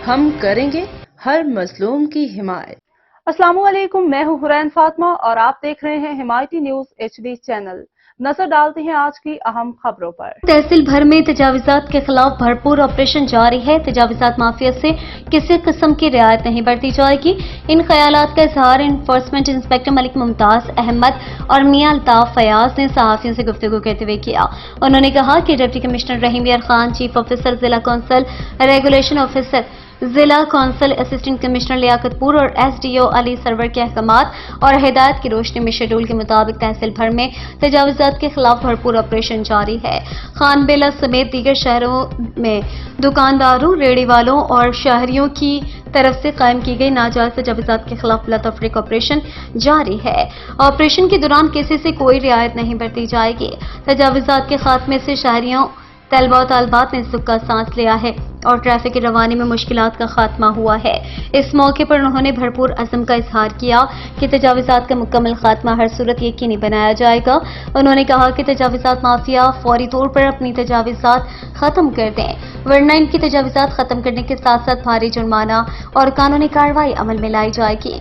ہم کریں گے ہر مظلوم کی حمایت۔ السلام علیکم، میں ہوں حرین فاطمہ اور آپ دیکھ رہے ہیں حمایتی نیوز HD چینل۔ نظر ڈالتے ہیں آج کی اہم خبروں پر۔ تحصیل بھر میں تجاوزات کے خلاف بھرپور آپریشن جاری ہے۔ تجاوزات مافیا سے کسی قسم کی رعایت نہیں برتی جائے گی۔ ان خیالات کا اظہار انفورسمنٹ انسپکٹر ملک ممتاز احمد اور میاں الطاف فیاض نے صحافیوں سے گفتگو کرتے ہوئے کیا۔ انہوں نے کہا کہ ڈپٹی کمشنر رحیم یار خان، چیف آفیسر ضلع کونسل ریگولیشن آفیسر ضلع کونسل، اسسٹنٹ کمشنر لیاقت پور اور SDO علی سرور کے احکامات اور ہدایت کی روشنی میں شیڈول کے مطابق تحصیل بھر میں تجاوزات کے خلاف بھرپور آپریشن جاری ہے۔ خان بیلا سمیت دیگر شہروں میں دکانداروں، ریڑھی والوں اور شہریوں کی طرف سے قائم کی گئی ناجائز تجاوزات کے خلاف بلا تفریق آپریشن جاری ہے۔ آپریشن کے دوران کسی سے کوئی رعایت نہیں برتی جائے گی۔ تجاوزات کے خاتمے سے شہریوں، طلبہ و طالبات نے سکھ کا سانس لیا ہے اور ٹریفک کی روانی میں مشکلات کا خاتمہ ہوا ہے۔ اس موقع پر انہوں نے بھرپور عزم کا اظہار کیا کہ تجاوزات کا مکمل خاتمہ ہر صورت یقینی بنایا جائے گا۔ انہوں نے کہا کہ تجاوزات مافیا فوری طور پر اپنی تجاوزات ختم کر دیں، ورنہ ان کی تجاوزات ختم کرنے کے ساتھ ساتھ بھاری جرمانہ اور قانونی کارروائی عمل میں لائی جائے گی۔